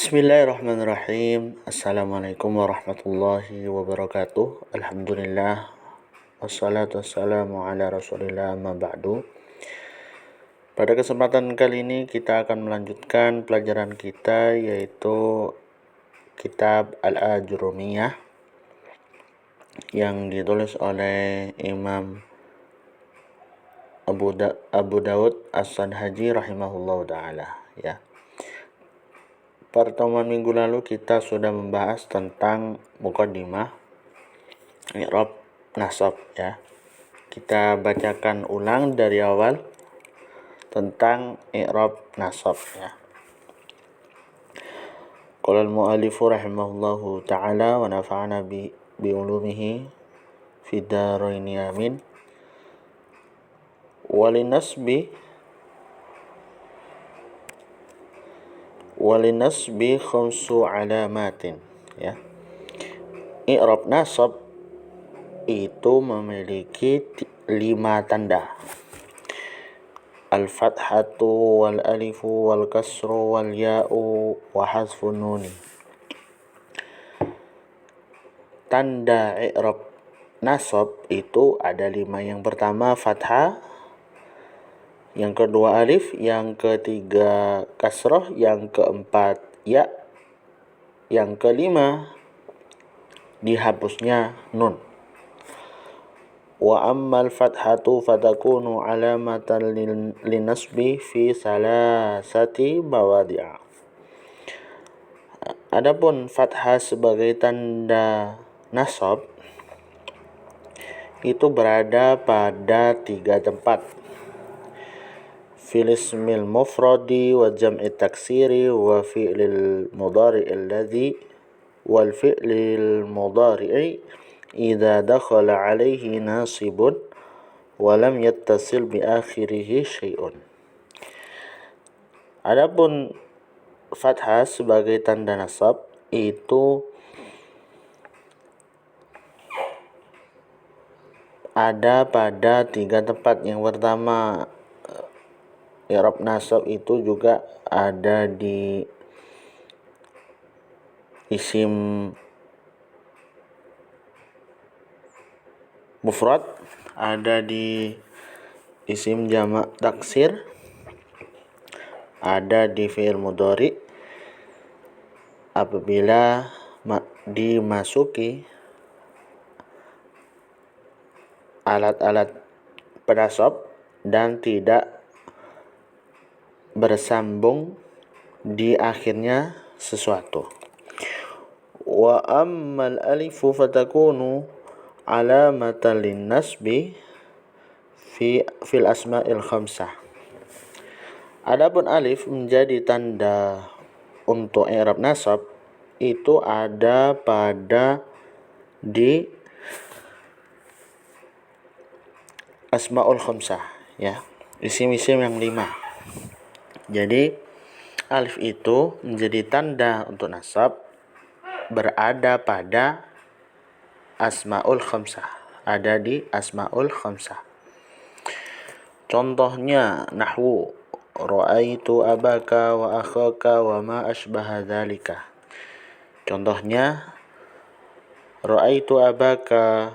Bismillahirrahmanirrahim. Assalamualaikum warahmatullahi wabarakatuh. Alhamdulillah. Wassalatu wassalamu ala rasulillah amma ba'du. Pada kesempatan kali ini kita akan melanjutkan pelajaran kita, yaitu kitab Al-Ajurumiyah yang ditulis oleh Imam Abu Daud As-Sanhaji rahimahullahu ta'ala, ya. Pertemuan minggu lalu kita sudah membahas tentang muqaddimah i'rab nasab, ya. Kita bacakan ulang dari awal tentang i'rab nasab, ya. Qala al-mu'allifu rahimahullahu ta'ala wa nafa'ana bi ulumihi fid dharain amin. Walinasbi khamsu alamatin, ya. I'rab nasab itu memiliki 5 tanda. Al-fathatu wal alifu wal kasru wal ya'u wa hasfun nuni. Tanda i'rab nasab itu ada 5. Yang pertama fathah, yang kedua alif, yang ketiga kasrah, yang keempat ya, yang kelima dihapusnya nun. Wa ammal fathatu fatakunu alamatan linasbi fi salasati mawadi'a. Adapun fathah sebagai tanda nasab itu berada pada 3 tempat. Fil ismil mufradi wa jam'i taksiri wa fi'lil mudhari'il alladhi wal fi'lil mudhari'i idza dakhala 'alaihi nasibun wa lam yattasil bi akhirihi syai'un. Adapun fathah sebagai tanda nasab itu ada pada 3 tempat. Yang pertama, i'rab nasab itu juga ada di isim mufrad, ada di isim jamak taksir, ada di fi'il mudhari apabila dimasuki alat-alat penasab dan tidak bersambung di akhirnya sesuatu. Wa ammal alifu fatakunu alamatan linnasbi fil asma'il khamsah. Adapun alif menjadi tanda untuk i'rab nasab itu ada pada di asma'ul khamsah, ya, isim-isim yang 5. Jadi alif itu menjadi tanda untuk nasab berada pada asma'ul khamsah, ada di asma'ul khamsah. Contohnya nahwu ra'aitu abaka wa akhaka wa ma asbaha dzalika. Contohnya ra'aitu abaka,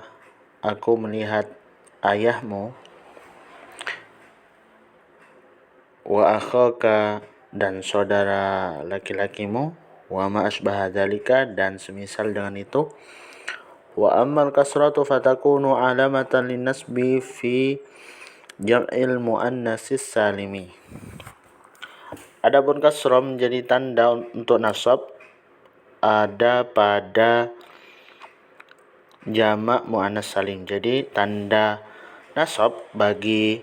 aku melihat ayahmu, wa akhaka, dan saudara laki-lakimu, wa ma asbaha dzalika, dan semisal dengan itu. Wa ammal kasratu fatakunu alamatan linnasbi fi jam'il muannatsis salimi. Adapun kasrah menjadi tanda untuk nasab ada pada jamak muannats salim. Jadi tanda nasab bagi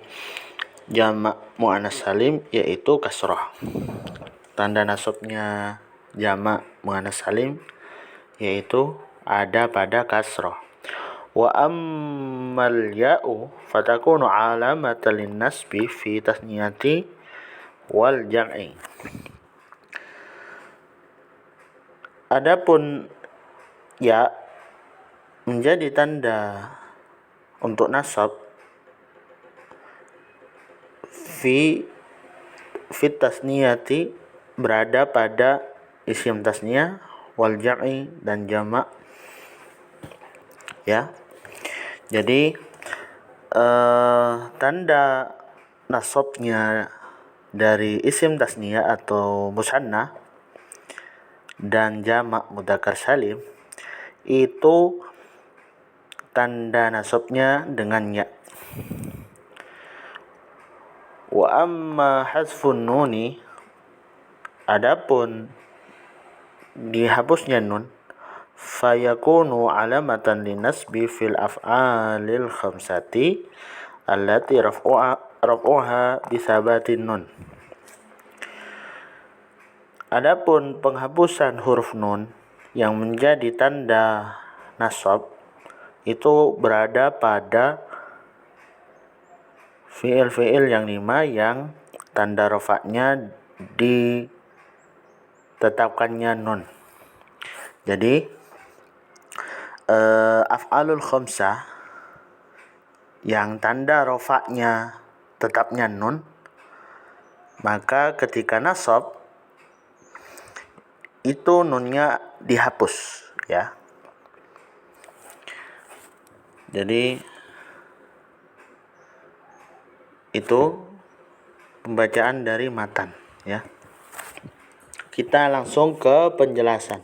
jamak muannats salim yaitu kasrah. Tanda nasabnya jamak muannats salim yaitu ada pada kasrah. Wa ammal ya'u fatakunu alamatan linnasbi fi tasniyati wal jam'i. Adapun ya menjadi tanda untuk nasab fi tasniyati berada pada isim tasniyah, wal jam'i dan jamak, ya. Jadi tanda nasabnya dari isim tasniyah atau musanna dan jamak mudzakkar salim itu tanda nasabnya dengan ya. Wa amma hasfun nuni, adapun dihapusnya nun, fayakunu alamatan linasbi fil af'alil khamsati allati raf'uha bisabatin nun. Adapun penghapusan huruf nun yang menjadi tanda nasab itu berada pada fiil-fiil yang 5 yang tanda rafa'nya ditetapkannya nun. Jadi af'alul khamsah yang tanda rafa'nya tetapnya nun, maka ketika nasab itu nunnya dihapus, ya. Jadi itu pembacaan dari matan, ya. Kita langsung ke penjelasan.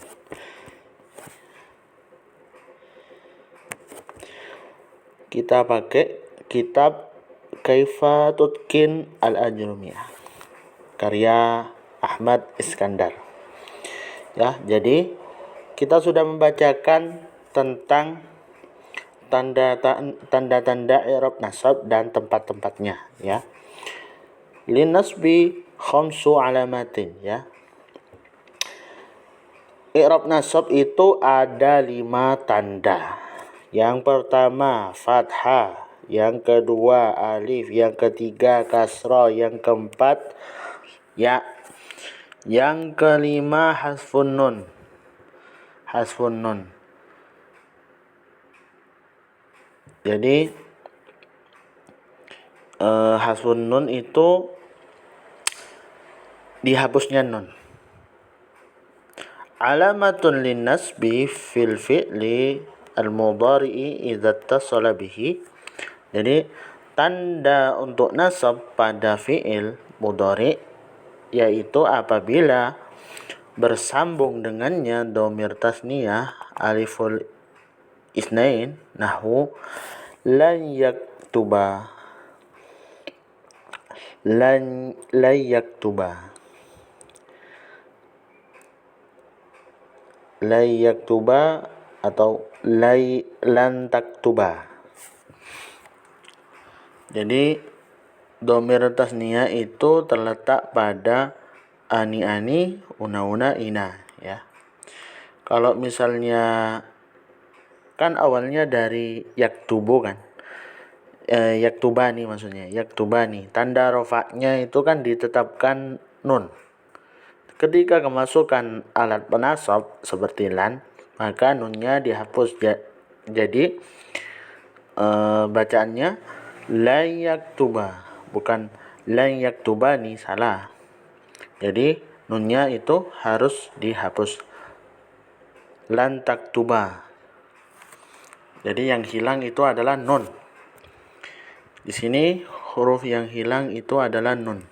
Kita pakai kitab Kaifa Tutqin Al-Ajrumiyah karya Ahmad Iskandar. Ya, jadi kita sudah membacakan tentang tanda-tanda i'rab nasab dan tempat-tempatnya, ya. Linasbi khamsu alamatin, ya. I'rab nasab itu ada 5 tanda. Yang pertama fathah, yang kedua alif, yang ketiga kasrah, yang keempat ya, yang kelima hasfun nun. Jadi hasfun nun itu dihapusnya nun. Alamatun linnasbi fil fi'li al-mudhari'i idza ittasala bihi. Jadi tanda untuk nasab pada fi'il mudhari yaitu apabila bersambung dengannya dhamir tasniyah aliful isnain, nahwu lan yaktuba, lan yaktuba atau lan taktuba. Jadi dhamir tasniyah itu terletak pada ani, una, ina, ya. Kalau misalnya kan awalnya dari yaktubu kan, yaktubani maksudnya, yaktubani. Tanda rofaknya itu kan ditetapkan nun. Ketika kemasukan alat penasab seperti lan, maka nunnya dihapus. Jadi bacaannya la yaktuba, bukan la yaktubani, salah. Jadi nunnya itu harus dihapus, lan taktuba. Jadi yang hilang itu adalah nun. Di sini huruf yang hilang itu adalah nun.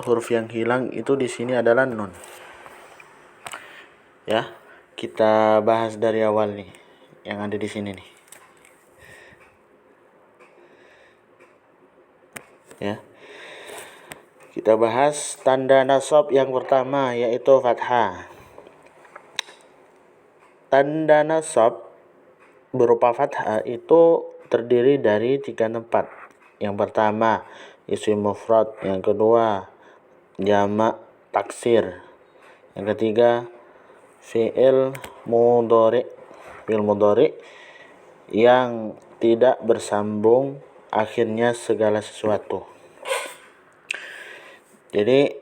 Huruf yang hilang itu di sini adalah nun. Ya, kita bahas dari awal nih yang ada di sini nih. Ya. Kita bahas tanda nasab yang pertama yaitu fathah. Tanda nasab berupa fathah itu terdiri dari 3 tempat. Yang pertama isim mufrad, yang kedua jamak taksir, yang ketiga fi'il mudhari yang tidak bersambung akhirnya segala sesuatu. Jadi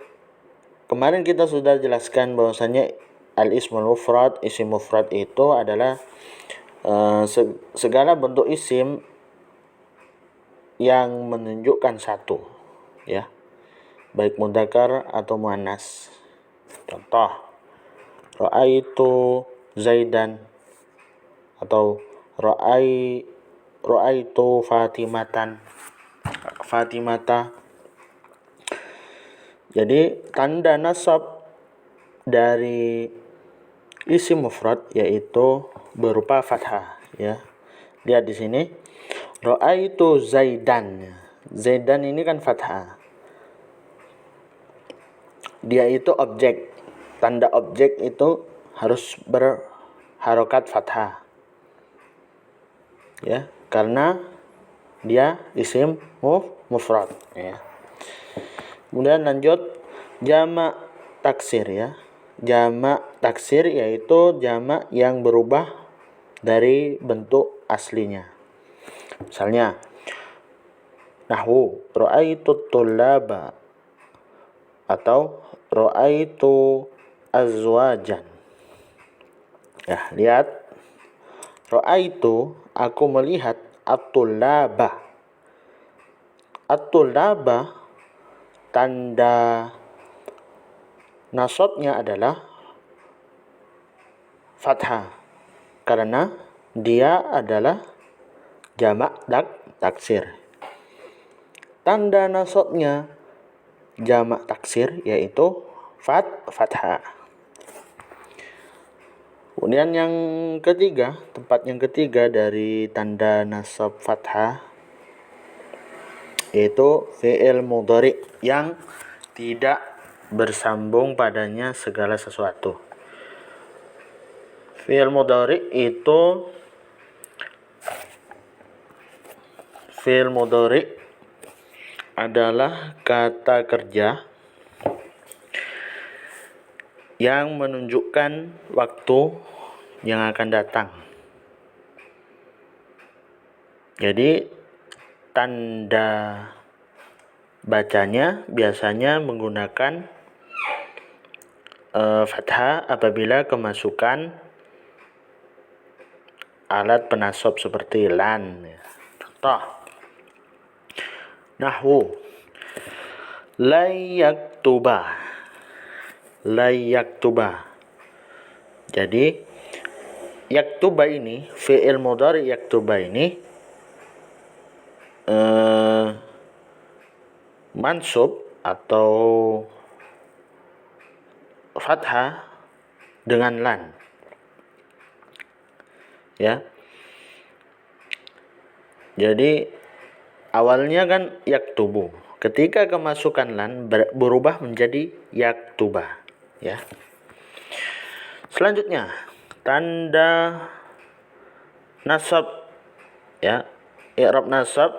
kemarin kita sudah jelaskan bahwasanya al-ismul mufrad, isim mufrad itu adalah segala bentuk isim yang menunjukkan satu, ya, baik mudzakkar atau muannas. Contoh, ra'aitu Zaidan atau ra'aitu Fatimata. Jadi tanda nasab dari isim mufrad yaitu berupa fathah, ya. Lihat di sini, ra'aitu Zaidan. Zaidan ini kan fathah. Dia itu objek. Tanda objek itu harus berharokat fathah. Ya, karena dia isim mufrad, ya. Kemudian lanjut jamak taksir, ya. Jamak taksir yaitu jamak yang berubah dari bentuk aslinya. Misalnya nahwu ra'aitu tullaba atau ra'aitu azwajan. Ya, lihat. Ra'aitu, aku melihat at-tullaba. At-tullaba tanda nasabnya adalah fathah karena dia adalah jamak taksir. Tanda nasabnya jamak taksir yaitu fathah. Kemudian yang ketiga, tempat yang ketiga dari tanda nasab fathah yaitu fi'il mudhari yang tidak bersambung padanya segala sesuatu. Fi'il mudhari adalah kata kerja yang menunjukkan waktu yang akan datang. Jadi tanda bacanya biasanya menggunakan fathah apabila kemasukan alat penasab seperti lan. Contoh, nahwu layaktuba. Jadi yaktuba ini, fi'il mudhari yaktuba ini mansub atau fathah dengan lan, ya. Jadi awalnya kan yaktubu, ketika kemasukan lan berubah menjadi yaktuba, ya. Selanjutnya tanda nasab, ya. I'rab nasab,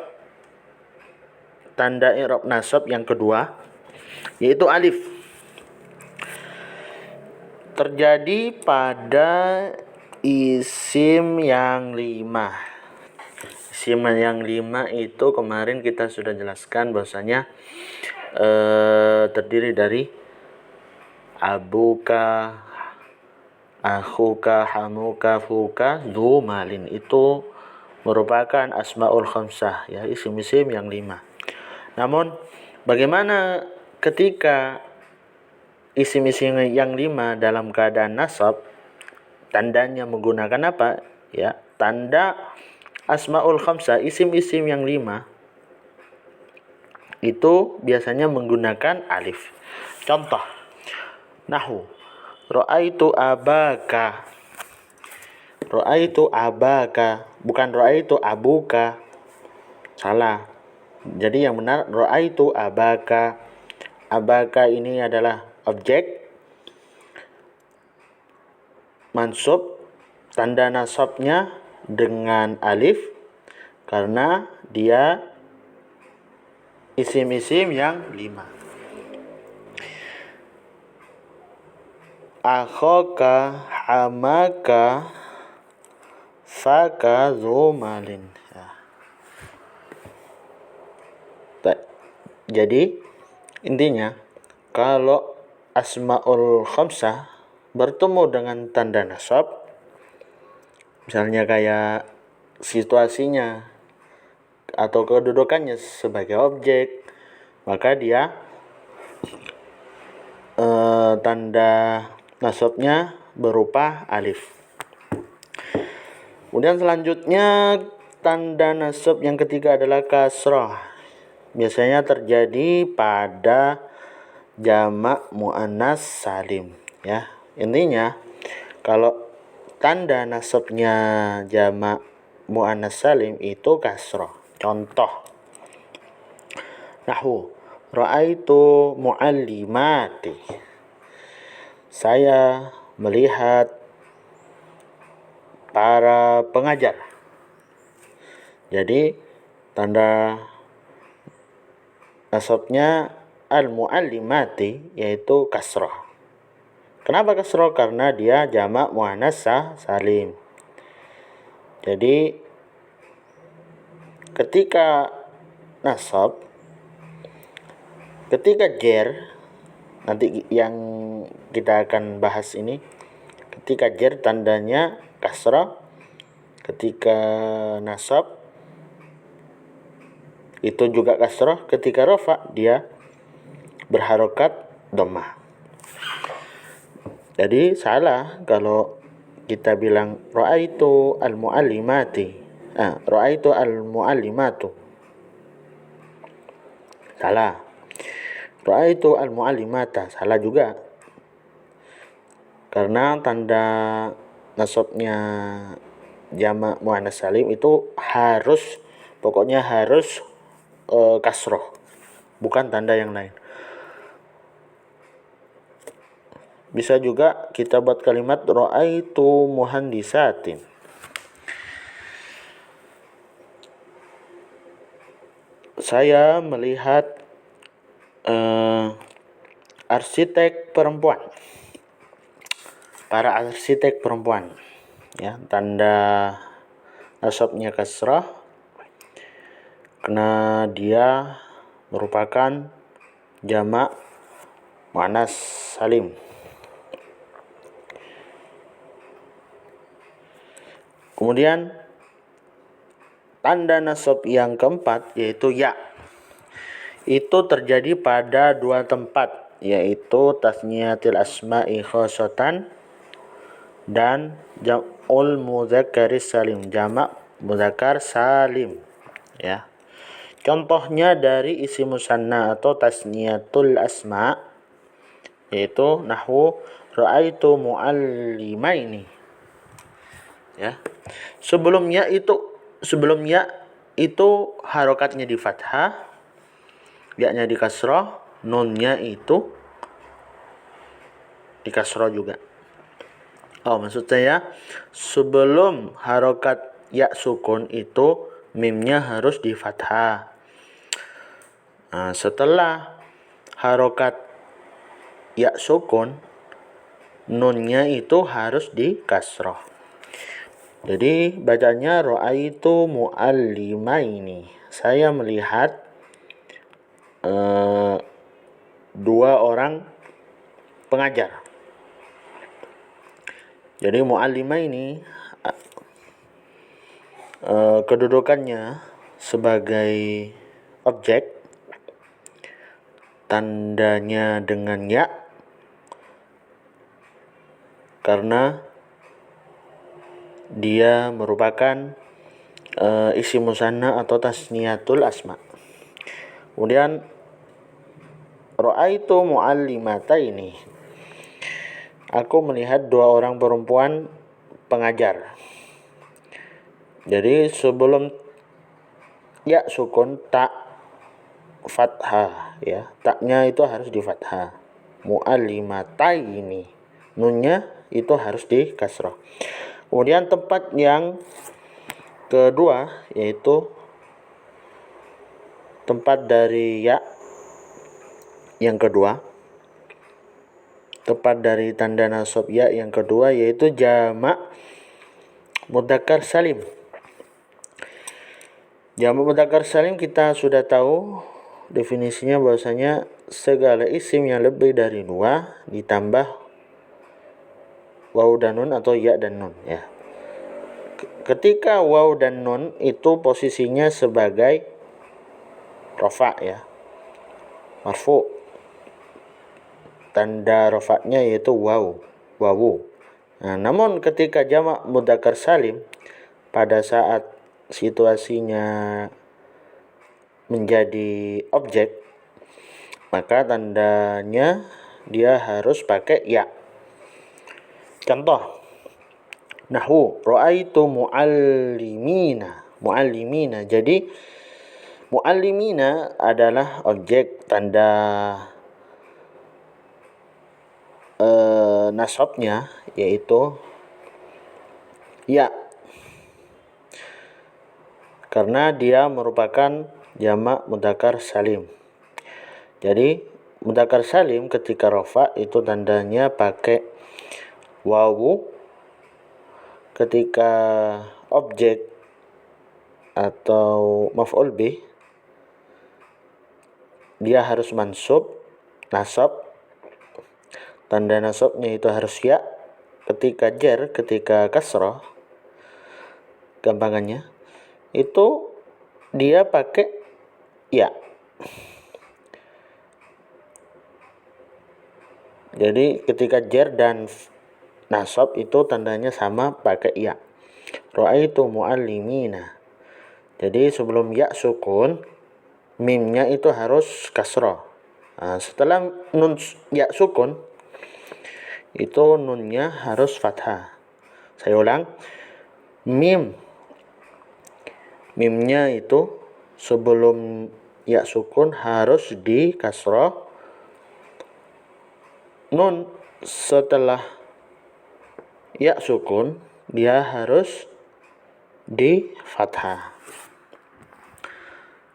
tanda i'rab nasab yang kedua yaitu alif. Terjadi pada isim yang 5. Isim yang 5 itu kemarin kita sudah jelaskan bahwasanya terdiri dari abuka, akhuka, hamuka, fuka, dzu malin. Itu merupakan asmaul khamsah, ya, isim-isim yang 5. Namun bagaimana ketika isim-isim yang 5 dalam keadaan nasab, tandanya menggunakan apa? Ya, tanda asmaul khamsah, isim-isim yang 5 itu biasanya menggunakan alif. Contoh, nahwu ra'aitu abaka. Ra'aitu abaka, bukan ra'aitu abuka. Salah. Jadi yang benar ra'aitu abaka. Abaka ini adalah objek mansub, tanda nasabnya dengan alif karena dia isim-isim yang 5. Akhaka, hamaka, faka, dzu malin. Jadi intinya kalau asmaul khamsah bertemu dengan tanda nasab, misalnya kayak situasinya atau kedudukannya sebagai objek, maka dia tanda nasabnya berupa alif. Kemudian selanjutnya tanda nasab yang ketiga adalah kasrah. Biasanya terjadi pada jamak muannas salim, ya. Intinya kalau tanda nasabnya jamak muannas salim itu kasrah. Contoh nahwu ra'aitu muallimati. Saya melihat para pengajar. Jadi tanda nasabnya al-muallimati yaitu kasrah. Kenapa kasrah? Karena dia jamak muannas salim. Jadi ketika nasab, ketika jer, nanti yang kita akan bahas ini, ketika jer tandanya kasrah, ketika nasab itu juga kasrah, ketika rafa dia berharokat dhammah. Jadi salah kalau kita bilang ra'aitu al-muallimati, ra'aitu al-muallimatu. Salah. Ra'aitu al-muallimata, salah juga. Karena tanda nasabnya jamak muannas salim itu harus, pokoknya harus kasroh, bukan tanda yang lain. Bisa juga kita buat kalimat ra'aitu muhandisatin. Saya melihat arsitek perempuan. Para arsitek perempuan, ya. Tanda nasabnya kasrah karena dia merupakan jamak muannas salim. Kemudian tanda nasab yang keempat yaitu ya. Itu terjadi pada dua tempat, yaitu tasniyatil asma'i khosotan dan jam'ul mudzakkaris salim, jamak mudzakkar salim, ya. Contohnya dari isim musanna atau tasniyatul asma, yaitu nahwu ra'aitu muallimaini, ya. Sebelumnya itu harokatnya di fathah, ya-nya di kasrah, nunnya itu di kasrah juga. Maksud saya sebelum harokat ya sukun itu mimnya harus di fathah. Setelah harokat ya sukun, nunnya itu harus di kasrah. Jadi bacanya ra'aitu muallimaini. Saya melihat dua orang pengajar. Jadi muallimaini kedudukannya sebagai objek, tandanya dengan ya karena dia merupakan isim musanna atau tasniyatul asma. Kemudian ra'aitu muallimataini. Aku melihat dua orang perempuan pengajar. Jadi sebelum ya sukun tak fathah, ya. Taknya itu harus di fathah. Muallimataini. Nunnya itu harus di kasrah. Kemudian tempat yang kedua yaitu tempat dari ya yang kedua, tempat dari tanda nasab ya yang kedua yaitu jamak mudzakkar salim. Jamak mudzakkar salim kita sudah tahu definisinya, bahwasanya segala isim yang lebih dari dua ditambah waw dan nun atau ya dan nun, ya. Ketika waw dan nun itu posisinya sebagai rafa, ya, marfu. tanda rofaknya yaitu wawu. Nah, namun ketika jamak mudzakkar salim pada saat situasinya menjadi objek, maka tandanya dia harus pakai ya. Contoh, nahwu ra'aitu muallimina. Jadi muallimina adalah objek, tanda nasabnya yaitu ya, karena dia merupakan jamak mudzakkar salim. Jadi mudzakkar salim ketika rafa itu tandanya pakai wawu, ketika objek atau maf'ul bih dia harus nasab, tanda nasabnya itu harus ya. Ketika jar, ketika kasrah, gampangannya itu dia pakai ya. Jadi ketika jar dan nasab itu tandanya sama, pakai ya. Ra'aitu muallimina. Jadi sebelum ya sukun, mimnya itu harus kasrah. Nah, setelah nun ya sukun, itu nunnya harus fathah. Saya ulang, mimnya itu sebelum ya sukun harus di kasrah. Nun setelah ya sukun dia harus di fathah.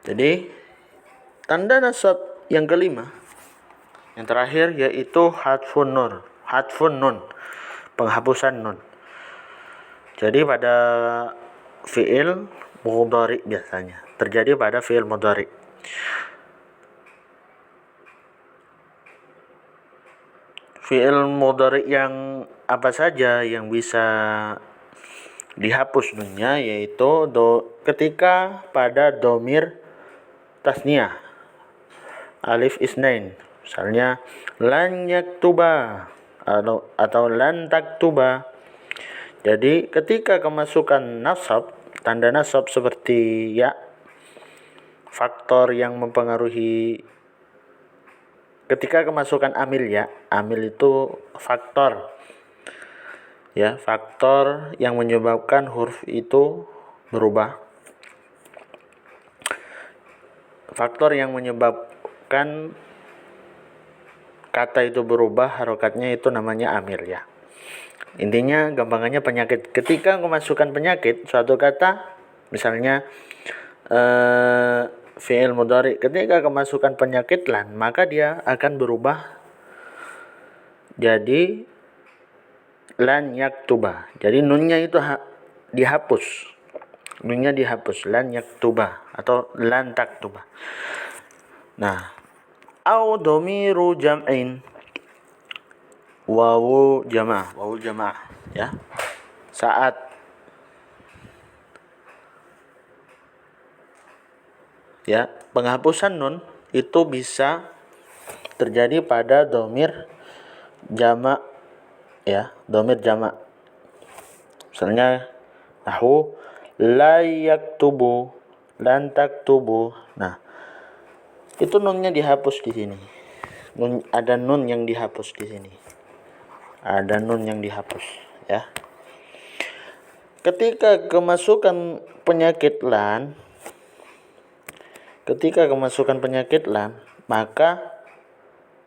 Jadi tanda nasab yang kelima, yang terakhir, yaitu hadfun nun, penghapusan nun. Jadi pada fi'il mudhari biasanya terjadi pada fi'il mudhari. Fi'il mudhari yang apa saja yang bisa dihapus nunnya, yaitu ketika pada domir tasniyah alif isnain, misalnya lan yaktuba atau lan taktuba. Jadi ketika kemasukan nasab, tanda nasab seperti ya, faktor yang mempengaruhi ketika kemasukan amil ya, amil itu faktor ya, faktor yang menyebabkan huruf itu berubah. Faktor yang menyebabkan kata itu berubah harokatnya itu namanya amil ya. Intinya gampangannya penyakit. Ketika kemasukan penyakit suatu kata, misalnya fi'il mudhari, ketika kemasukan penyakit lan, maka dia akan berubah jadi lan yaktuba. Jadi nunnya itu dihapus. Nunnya dihapus, lan yaktuba atau lan taktuba. Nah, au dhamiru jam'in, wawu jamaah ya. Saat ya penghapusan nun itu bisa terjadi pada dhamir jamak ya, dhamir jamak. Misalnya nahwu la yaktubu, lan taktubu. Nah, itu nunnya dihapus di sini. Ada nun yang dihapus di sini. Ada nun yang dihapus ya. Ketika kemasukan penyakit lan, maka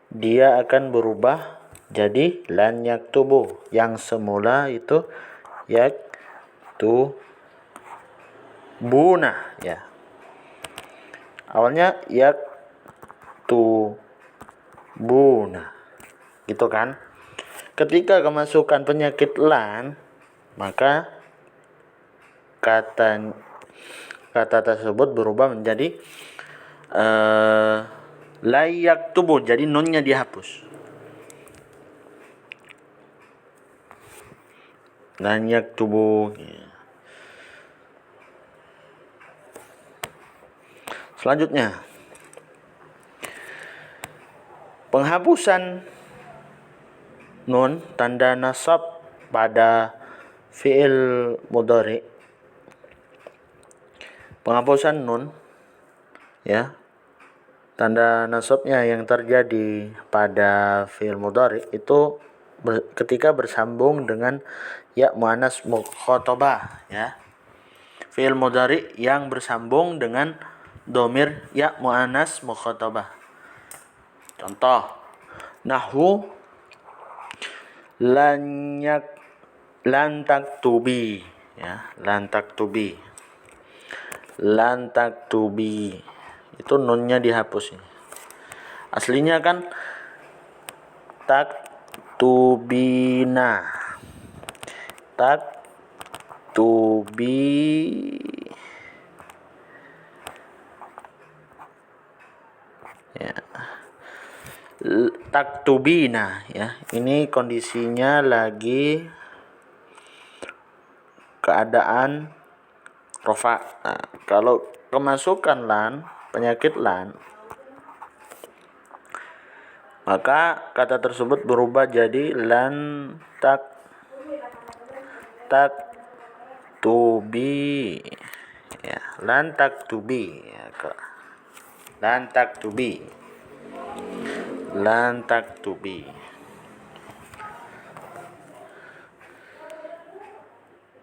dia akan berubah jadi lan yaktubu. Yang semula itu yaktubuna ya. Awalnya yaktubuna. Gitu kan? Ketika kemasukan penyakit lan, maka kata tersebut berubah menjadi la yaktubu. Jadi nunnya dihapus. Lan yaktubu. Selanjutnya, penghapusan nun tanda nasab pada fi'il mudhari, penghapusan nun ya, tanda nasabnya yang terjadi pada fi'il mudhari itu ketika bersambung dengan ya muannas mukhatabah ya. Fi'il mudhari yang bersambung dengan domir ya muannas mukhatabah. Contoh nahwu lan taktubi ya, lan taktubi itu nunnya dihapus ini. Aslinya kan taktubina, ya. Taktubina ya. Ini kondisinya lagi keadaan rofa. Nah, kalau kemasukan lan, penyakit lan, maka kata tersebut berubah jadi lan taktubi ya, lan taktubi ya, lan taktubi.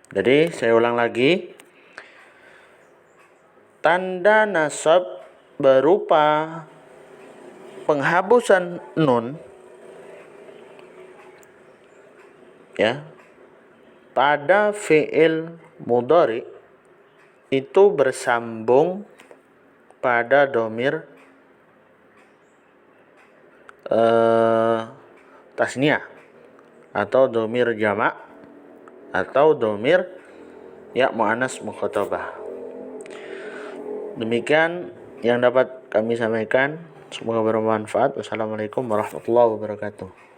Jadi saya ulang lagi, tanda nasab berupa penghapusan nun ya pada fi'il mudhari itu bersambung pada domir tasniah atau domir jamak atau domir ya muannas mukhatabah. Demikian yang dapat kami sampaikan, semoga bermanfaat. Wassalamualaikum warahmatullahi wabarakatuh.